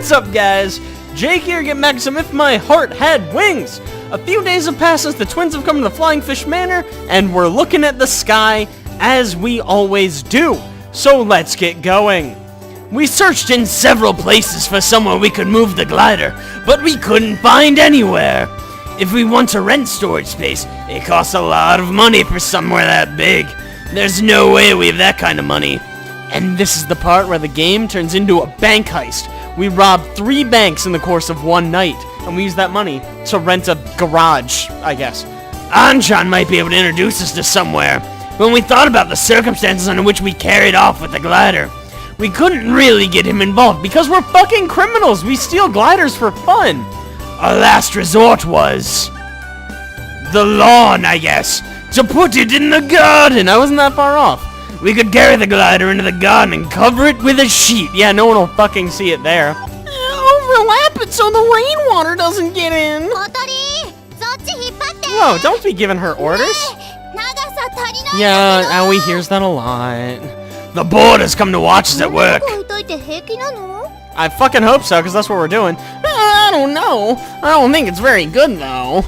What's up, guys? Jake here, getting back some If My Heart Had Wings. A few days have passed since the twins have come to the Flying Fish Manor, and we're looking at the sky, as we always do. So let's get going. We searched in several places for somewhere we could move the glider, but we couldn't find anywhere. If we want to rent storage space, it costs a lot of money for somewhere that big. There's no way we have that kind of money. And this is the part where the game turns into a bank heist. We robbed 3 banks in the course of one night, and we used that money to rent a garage, I guess. Anshan might be able to introduce us to somewhere. When we thought about the circumstances under which we carried off with the glider, we couldn't really get him involved because we're fucking criminals. We steal gliders for fun. Our last resort was the lawn, I guess. To put it in the garden. I wasn't that far off. We could carry the glider into the garden and cover it with a sheet. Yeah, no one will fucking see it there. Overlap it so the rainwater doesn't get in. Whoa, don't be giving her orders. Yeah, Aoi hears that a lot. The board has come to watch us at work. I fucking hope so, because that's what we're doing. I don't know. I don't think it's very good, though.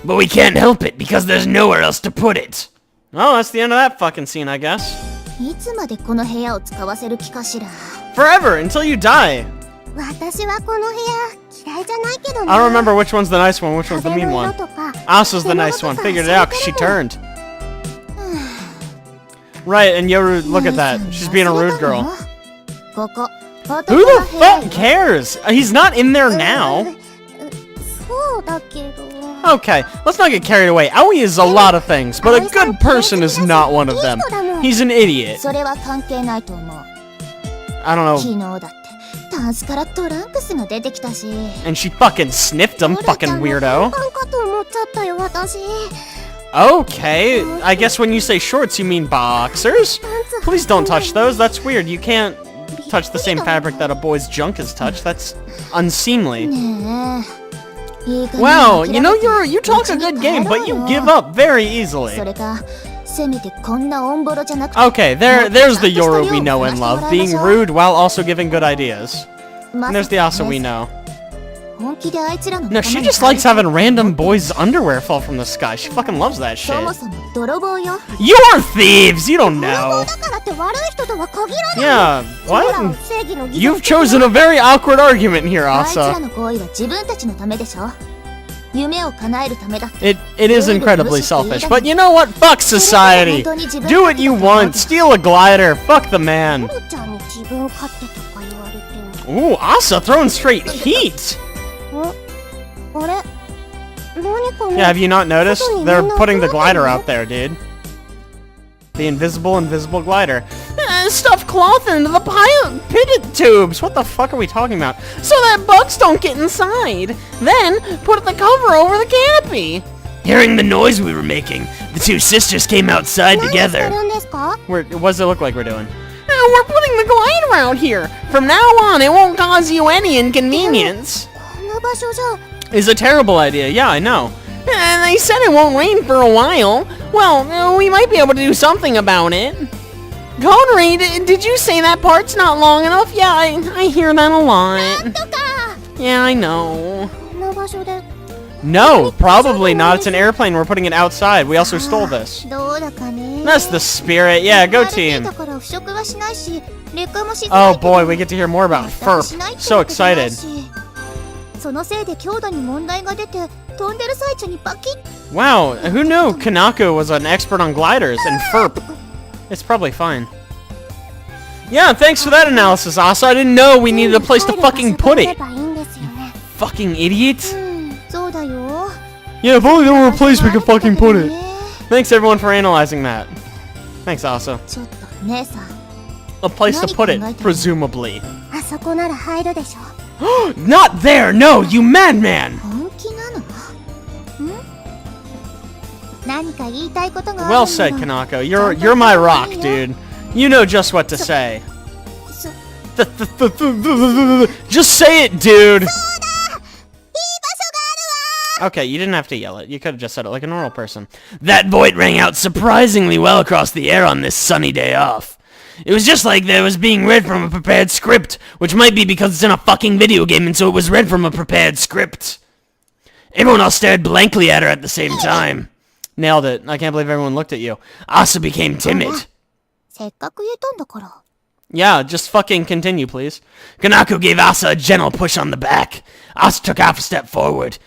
But we can't help it, because there's nowhere else to put it. Oh, that's the end of that fucking scene, I guess. Forever, until you die. I don't remember which one's the nice one, which one's the mean one. Asa's the nice one. Figured it out, because she turned. Right, and Yoru, look at that. She's being a rude girl. Who the fuck cares? He's not in there now. Okay, let's not get carried away. Aoi is a lot of things, but a good person is not one of them. He's an idiot. I don't know. And she fucking sniffed him, fucking weirdo. Okay, I guess when you say shorts, you mean boxers? Please don't touch those, that's weird. You can't touch the same fabric that a boy's junk is touched. That's unseemly. Wow, you know, you talk a good game, but you give up very easily. Okay, there's the Yoru we know and love, being rude while also giving good ideas. And there's the Asa we know. No, she just likes having random boys' underwear fall from the sky. She fucking loves that shit. You're thieves! You don't know. Yeah, what? You've chosen a very awkward argument here, Asa. It is incredibly selfish, but you know what? Fuck society! Do what you want! Steal a glider! Fuck the man! Ooh, Asa throwing straight heat! Yeah, have you not noticed? They're putting the glider out there, dude. The invisible glider. Stuff cloth into the pitted tubes. What the fuck are we talking about? So that bugs don't get inside. Then, put the cover over the canopy. Hearing the noise we were making, the 2 sisters came outside together. What does it look like we're doing? We're putting the glider out here. From now on, it won't cause you any inconvenience. Is a terrible idea, yeah, I know. And they said it won't rain for a while. Well, we might be able to do something about it. Connery, did you say that part's not long enough? Yeah, I hear that a lot. Yeah, I know. No, probably not. It's an airplane. We're putting it outside. We also stole this. That's the spirit. Yeah, go team. Oh boy, we get to hear more about FERP. So excited. Wow, who knew Kanako was an expert on gliders and FERP? It's probably fine. Yeah, thanks for that analysis, Asa. I didn't know we needed a place to fucking put it. Fucking idiot. Yeah, if only there were a place we could fucking put it. Thanks everyone for analyzing that. Thanks, Asa. A place to put it, presumably. Not there! No, you madman! Well said, Kanako. You're my rock, dude. You know just what to say. Just say it, dude! Okay, you didn't have to yell it. You could have just said it like a normal person. That voice rang out surprisingly well across the air on this sunny day off. It was just like that it was being read from a prepared script, which might be because it's in a fucking video game and so it was read from a prepared script. Everyone else stared blankly at her at the same time. Nailed it. I can't believe everyone looked at you. Asa became timid. Yeah, just fucking continue, please. Kanako gave Asa a gentle push on the back. Asa took half a step forward.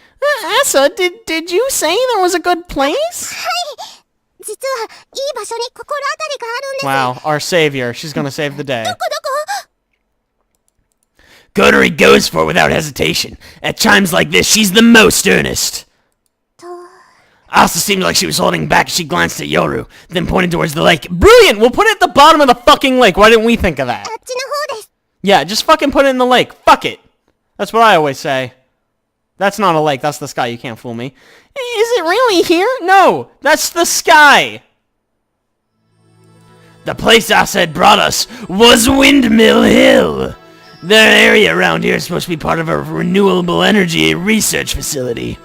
Asa, did you say there was a good place? Wow, our savior. She's gonna save the day. Kodori goes for it without hesitation. At times like this, she's the most earnest. Asa seemed like she was holding back as she glanced at Yoru, then pointed towards the lake. Brilliant! We'll put it at the bottom of the fucking lake. Why didn't we think of that? Yeah, just fucking put it in the lake. Fuck it. That's what I always say. That's not a lake. That's the sky. You can't fool me. Is it really here? No, that's the sky. The place Asa had brought us was Windmill Hill. The area around here is supposed to be part of a renewable energy research facility.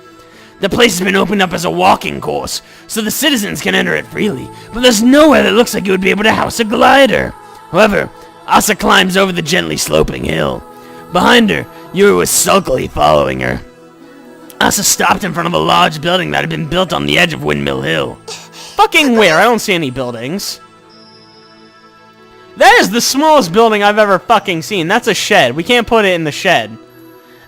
The place has been opened up as a walking course, so the citizens can enter it freely, but there's nowhere that looks like it would be able to house a glider. However, Asa climbs over the gently sloping hill. Behind her, Yoru was sulkily following her. Asa stopped in front of a large building that had been built on the edge of Windmill Hill. Fucking where? I don't see any buildings. That is the smallest building I've ever fucking seen. That's a shed. We can't put it in the shed.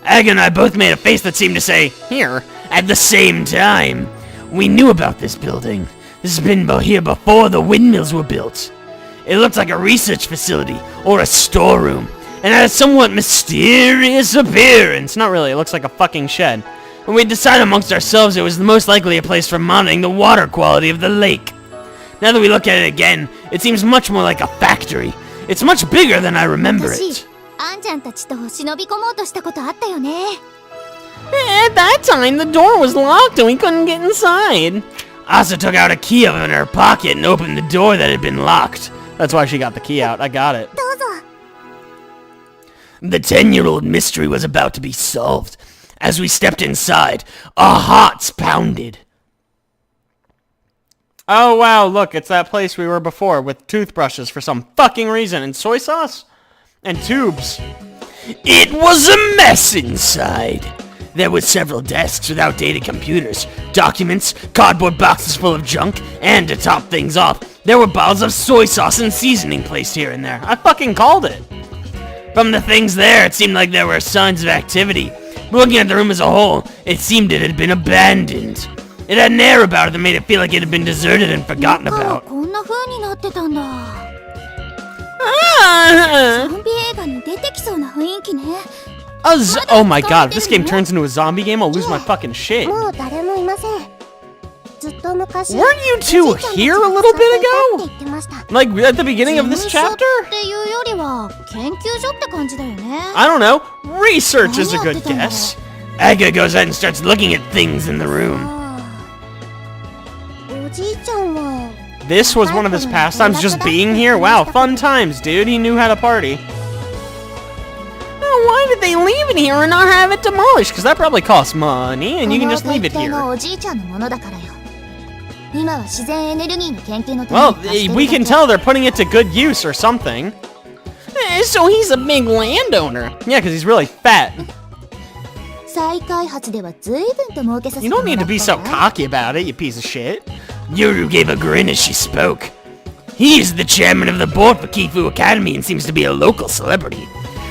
Aga and I both made a face that seemed to say, here, at the same time. We knew about this building. This has been here before the windmills were built. It looked like a research facility, or a storeroom, and had a somewhat mysterious appearance. Not really, it looks like a fucking shed. And we decided amongst ourselves it was the most likely a place for monitoring the water quality of the lake. Now that we look at it again, it seems much more like a factory. It's much bigger than I remember it. At that time, the door was locked and we couldn't get inside. Asa took out a key in her pocket and opened the door that had been locked. That's why she got the key out. I got it. The 10-year-old mystery was about to be solved. As we stepped inside, our hearts pounded. Oh wow, look, it's that place we were before with toothbrushes for some fucking reason and soy sauce and tubes. It was a mess inside. There were several desks with outdated computers, documents, cardboard boxes full of junk, and to top things off, there were bottles of soy sauce and seasoning placed here and there. I fucking called it. From the things there, it seemed like there were signs of activity. But looking at the room as a whole, it seemed it had been abandoned. It had an air about it that made it feel like it had been deserted and forgotten about. Oh my god, if this game turns into a zombie game, I'll lose my fucking shit. Weren't you two here a little bit ago? Like, at the beginning of this chapter? I don't know. Research is a good guess. Aga goes out and starts looking at things in the room. This was one of his pastimes, just being here? Wow, fun times, dude. He knew how to party. Oh, why did they leave it here and not have it demolished? Because that probably costs money, and you can just leave it here. Well, we can tell they're putting it to good use or something. So he's a big landowner. Yeah, because he's really fat. You don't need to be so cocky about it, you piece of shit. Yoru gave a grin as she spoke. He is the chairman of the board for Kifu Academy and seems to be a local celebrity.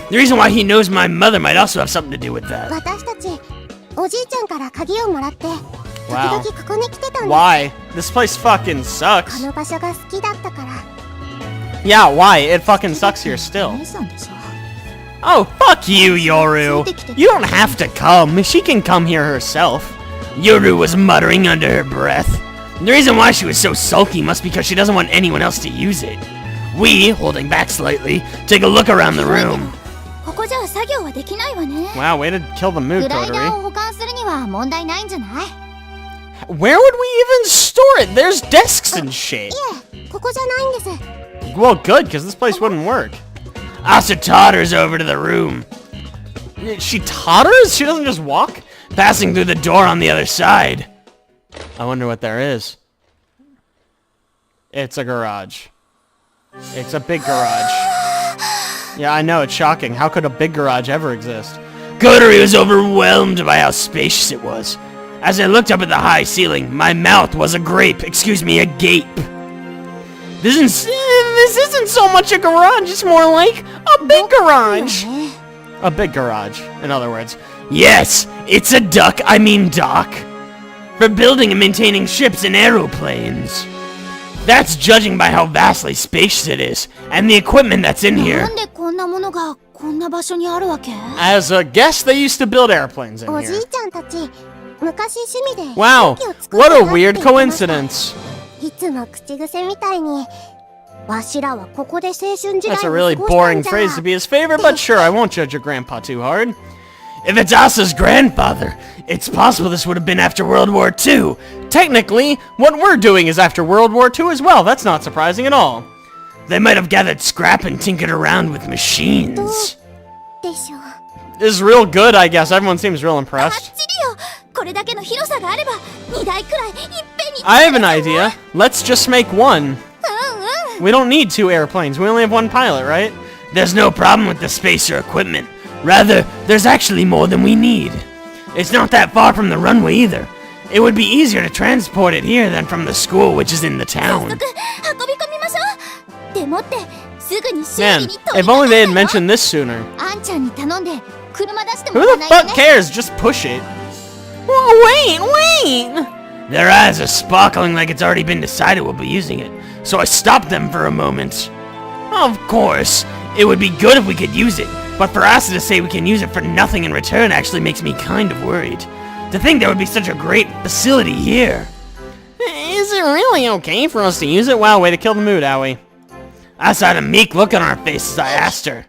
The reason why he knows my mother might also have something to do with that. Wow. Why? This place fucking sucks. Yeah, why? It fucking sucks here still. Oh, fuck you, Yoru. You don't have to come. She can come here herself. Yoru was muttering under her breath. The reason why she was so sulky must be because she doesn't want anyone else to use it. We, holding back slightly, take a look around the room. Wow, way to kill the mood, Kodori. Where would we even store it? There's desks and shit. Well, good, because this place wouldn't work. Asa totters over to the room. She totters? She doesn't just walk? Passing through the door on the other side. I wonder what there is. It's a garage. It's a big garage. Yeah, I know, it's shocking. How could a big garage ever exist? Kotori was overwhelmed by how spacious it was. As I looked up at the high ceiling, my mouth was a gape. This isn't so much a garage, it's more like a big garage. A big garage, in other words. Yes, it's a dock. For building and maintaining ships and aeroplanes. That's judging by how vastly spacious it is, and the equipment that's in here. As a guess, they used to build airplanes in here. Wow, what a weird coincidence. That's a really boring phrase to be his favorite, but sure, I won't judge your grandpa too hard. If it's Asa's grandfather, it's possible this would have been after World War II. Technically, what we're doing is after World War II as well. That's not surprising at all. They might have gathered scrap and tinkered around with machines. This is real good, I guess. Everyone seems real impressed. I have an idea. Let's just make one. We don't need 2 airplanes. We only have 1 pilot, right? There's no problem with the space or equipment. Rather, there's actually more than we need. It's not that far from the runway either. It would be easier to transport it here than from the school, which is in the town. Man, if only they had mentioned this sooner. Who the fuck cares? Just push it. Wait! Their eyes are sparkling like it's already been decided we'll be using it, so I stopped them for a moment. Of course, it would be good if we could use it, but for Asa to say we can use it for nothing in return actually makes me kind of worried. To think there would be such a great facility here. Is it really okay for us to use it? Wow, way to kill the mood, Aoi. Asa had a meek look on our face as I asked her.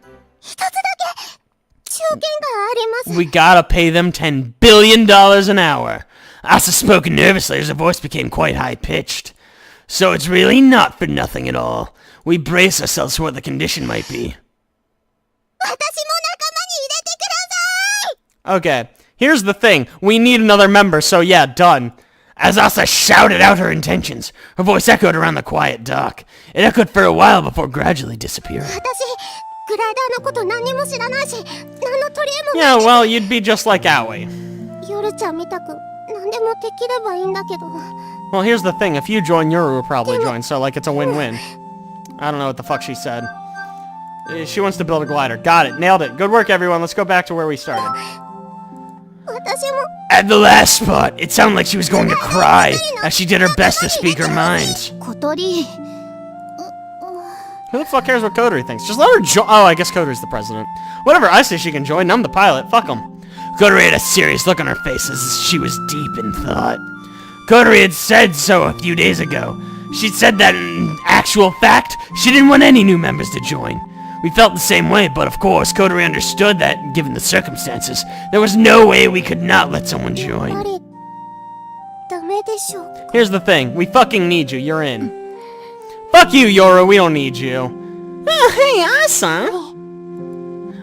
We gotta pay them $10 billion an hour. Asa spoke nervously as her voice became quite high-pitched. So it's really not for nothing at all. We brace ourselves for what the condition might be. Okay, here's the thing. We need another member, so yeah, done. As Asa shouted out her intentions, her voice echoed around the quiet dock. It echoed for a while before gradually disappearing. Yeah, well, you'd be just like Aoi. Well, here's the thing. If you join, Yoru will probably join, so, like, it's a win-win. I don't know what the fuck she said. She wants to build a glider. Got it. Nailed it. Good work, everyone. Let's go back to where we started. At the last spot, it sounded like she was going to cry, as she did her best to speak her mind. Who the fuck cares what Kotori thinks? Just let her join. Oh, I guess Kotori's the president. Whatever, I say she can join. I'm the pilot. Fuck them. Kotori had a serious look on her face as she was deep in thought. Kotori had said so a few days ago. She'd said that in actual fact, she didn't want any new members to join. We felt the same way, but of course, Kotori understood that, given the circumstances, there was no way we could not let someone join. Here's the thing. We fucking need you. You're in. Fuck you, Yoru. We don't need you. Hey, Asa.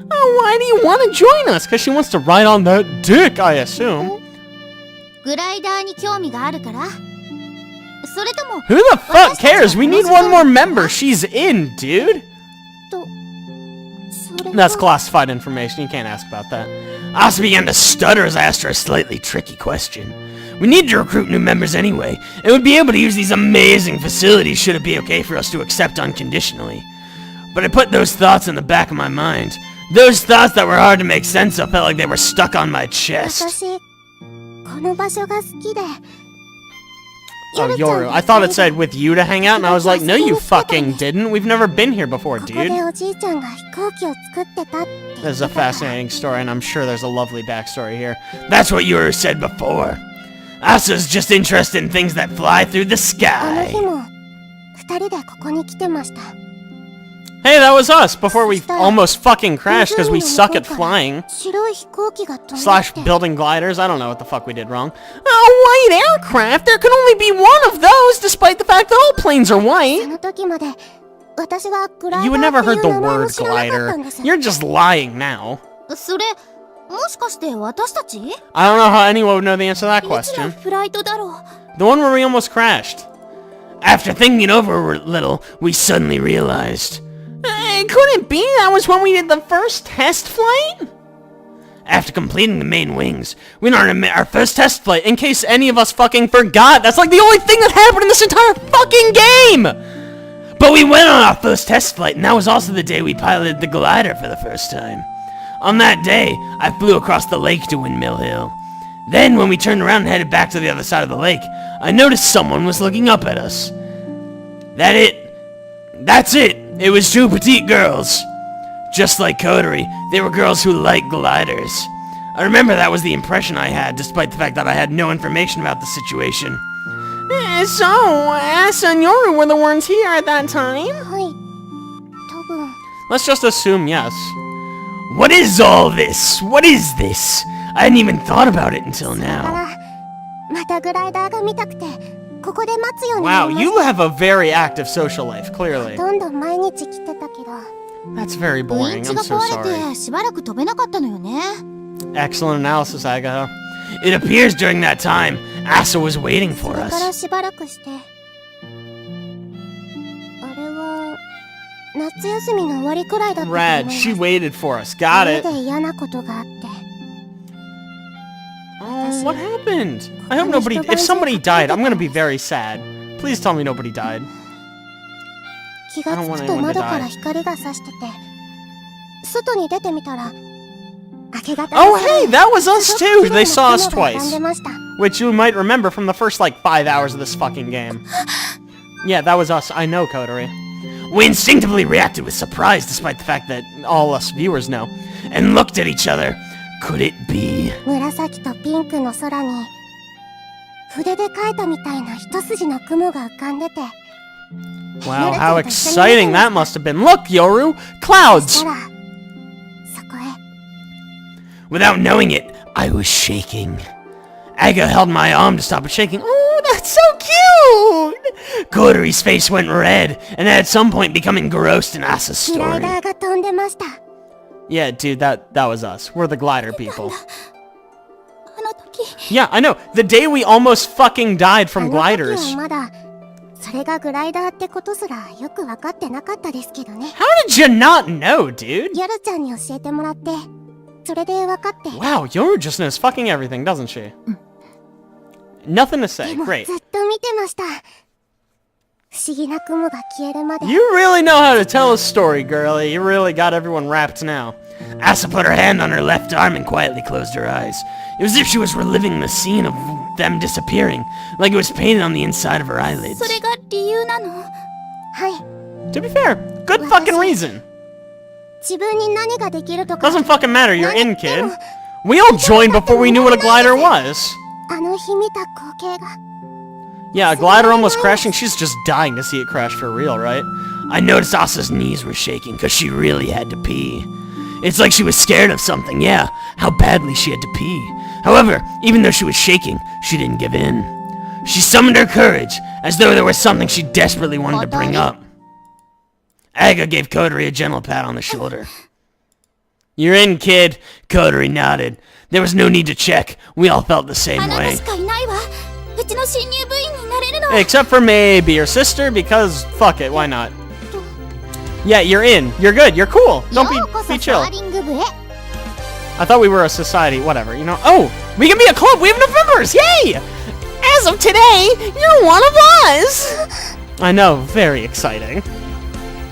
Oh, why do you want to join us? Because she wants to ride on that dick, I assume. Who the fuck cares? We need one more member. She's in, dude. That's classified information. You can't ask about that. Asa began to stutter as I asked her a slightly tricky question. We need to recruit new members anyway, and would be able to use these amazing facilities should it be okay for us to accept unconditionally. But I put those thoughts in the back of my mind. Those thoughts that were hard to make sense of felt like they were stuck on my chest. Oh, Yoru. I thought it said with you to hang out, and I was like, no you fucking didn't. We've never been here before, dude. This is a fascinating story, and I'm sure there's a lovely backstory here. That's what Yoru said before. Asa's just interested in things that fly through the sky. Hey, that was us, before we almost fucking crashed because we suck at flying. Slash building gliders, I don't know what the fuck we did wrong. A white aircraft? There can only be one of those, despite the fact that all planes are white. You would never heard the word glider. You're just lying now. I don't know how anyone would know the answer to that question. The one where we almost crashed. After thinking it over a little, we suddenly realized. Could it be that was when we did the first test flight? After completing the main wings, we went on our first test flight. In case any of us fucking forgot, that's like the only thing that happened in this entire fucking game! But we went on our first test flight, and that was also the day we piloted the glider for the first time. On that day, I flew across the lake to Windmill Hill. Then, when we turned around and headed back to the other side of the lake, I noticed someone was looking up at us. That's it! It was two petite girls. Just like Coterie, they were girls who liked gliders. I remember that was the impression I had, despite the fact that I had no information about the situation. So, Asa and Yoru were the ones here at that time? はい。多分。 Let's just assume yes. What is all this? What is this? I hadn't even thought about it until だか now. ら、またグライダーが見たくて、ここで待つようにな Wow, りま you した have a very active social life, clearly. どんどん毎日来てたけど。 That's very ウィ boring, ンチ I'm が so 壊れ sorry. てしばらく飛べなかったのよね。 Excellent analysis, Agatha. It appears during that time, Asa was waiting そ for れから us. しばらくして。あれは、夏休みの終わりくらいだったと思い Rad, ます she waited for us. Got 家 it. で嫌なことがあって。 Oh, what happened? I hope nobody... If somebody died, I'm gonna be very sad. Please tell me nobody died. 気がつくと窓から光が差してて、外に出てみたら、明け方 Oh, hey, that was us too! They saw us 雲が浮かん twice. でました。 Which you might remember from the first, like, 5 hours of this fucking game. Yeah, that was us. I know, Coterie. We instinctively reacted with surprise despite the fact that All us viewers know. and looked at each other. Could it be? 紫とピンクの空に、筆で描いたみたいな一筋の雲が浮かんでて、 Wow, how exciting that must have been. Look, Yoru! そ Clouds! したら、そこへ、 Without knowing it, I was shaking. Aga held my arm to stop it shaking. Oh, that's so cute! Coterie's face went red, and at some point become engrossed in Asa's グライ story. ダーが飛んでました。 Yeah, dude, that was us. We're the glider people. あの時、 Yeah, I know. The day we almost fucking died あ from の時 gliders. はまだ、それがグライダーってことすらよく分かってなかったですけどね。 How did you not know, dude? ヤルちゃんに教えてもらって、それで分かって。 Wow, Yoru just knows fucking everything, doesn't she? Nothing to で say. もず Great. っと見てました。不思議な雲が消えるまで。 You really know how to tell a story, girlie. You really got everyone wrapped now. Asa put her hand on her left arm and quietly closed her eyes. It was as if she was reliving the scene of them disappearing, like it was painted on the inside of her eyelids. それが理由なの？はい。 To be fair, good fucking reason. 自分に何ができるとか、 Doesn't fucking matter, you're in, kid. We all joined before we knew what a glider was. あの日見た光景が。 Yeah, a glider almost crashing. She's just dying to see it crash for real, right? I noticed Asa's knees were shaking because she really had to pee. It's like she was scared of something, yeah, how badly she had to pee. However, even though she was shaking, she didn't give in. She summoned her courage, as though there was something she desperately wanted to bring up. Aga gave Coterie a gentle pat on the shoulder. You're in, kid. Coterie nodded. There was no need to check. We all felt the same あなた way. しかいないわ。うちの新入部員になれるの。 Except for maybe your sister, because fuck it, why not? Yeah, you're in. You're good. You're cool. Don't ようこそ be ス chill. パーリング部へ。 I thought we were a society. Whatever, you know. Oh, we can be a club. We have enough members. Yay! As of today, you're one of us. I know. Very exciting.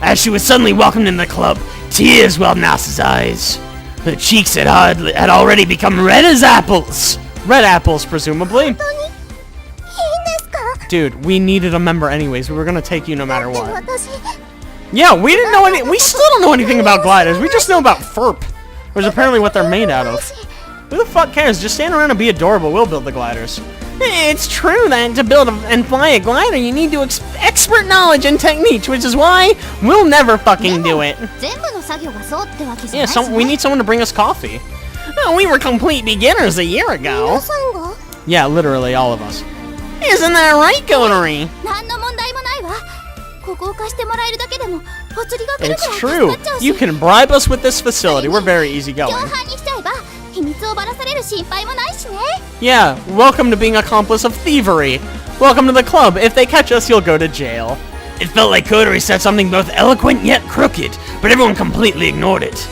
As she was suddenly welcomed into the club, tears welled in Asa's eyes. Her cheeks had already become red as apples. Red apples, presumably. いいんですか？ Dude, we needed a member anyways. We were gonna take you no matter で what. 私、 Yeah, we didn't know any. We still don't know anything about gliders. We just know about FERP, which is apparently what they're made out of. Who the fuck cares? Just stand around and be adorable. We'll build the gliders. It's true that to build and fly a glider, you need to expert knowledge and technique, which is why we'll never fucking do it. 全部の作業がそうってわけじゃ Yeah, ないし we ね。 need someone to bring us coffee. Oh, we were complete beginners a year 皆 ago. さんが Yeah, literally all of us. Isn't that right, Goterie? 何の問題もないわ。ここを貸してもらえるだけでもお釣りが来る It's から助 true. かっちゃうし。 You can bribe us with this facility. We're very 共 easygoing. 犯にしちゃえば秘密をばらされる心配もないしね。 Yeah, welcome to being accomplice of thievery. Welcome to the club. If they catch us, you'll go to jail. It felt like Kodori said something both eloquent yet crooked, but everyone completely ignored it.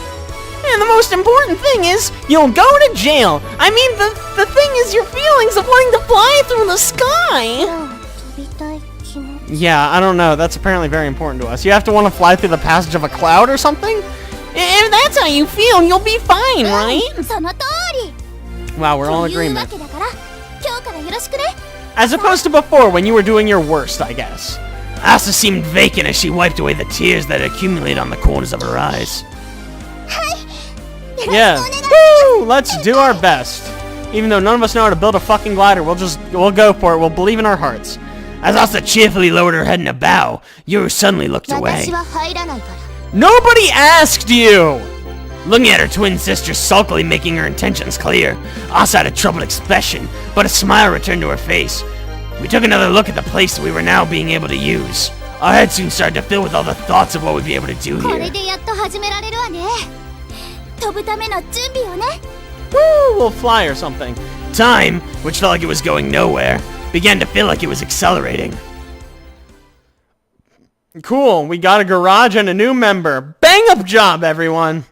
And the most important thing is, you'll go to jail. I mean, the thing is your feelings of wanting to fly through the sky. 飛びたい気持ち Yeah, I don't know. That's apparently very important to us. You have to want to fly through the passage of a cloud or something? If that's how you feel, you'll be fine, right? その通り Wow, we're all in というわ agreement. けだから今日からよろしくね As opposed to before, when you were doing your worst, I guess. Asa seemed vacant as she wiped away the tears that accumulated on the corners of her eyes. Yeah. Woo! Let's do our best. Even though none of us know how to build a fucking glider, we'll go for it. We'll believe in our hearts. As Asa cheerfully lowered her head in a bow, Yoru suddenly looked away. 私は入らないから Nobody asked you! Looking at her twin sister sulkily making her intentions clear, Asa had a troubled expression, but a smile returned to her face. We took another look at the place that we were now being able to use. Our heads soon started to fill with all the thoughts of what we'd be able to do これ here. でやっと始められるわね飛ぶための準備をね Woo! We'll fly or something. Time, which felt like it was going nowhere, began to feel like it was accelerating. Cool, we got a garage and a new member. Bang up job, everyone!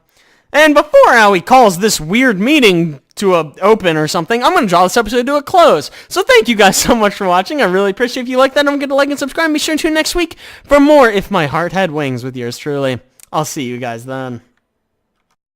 And before Aoi calls this weird meeting to open or something, I'm going to draw this episode to a close. So thank you guys so much for watching. I really appreciate if you like that. Don't forget to like and subscribe. Be sure to tune in next week for more If My Heart Had Wings with yours truly. I'll see you guys then.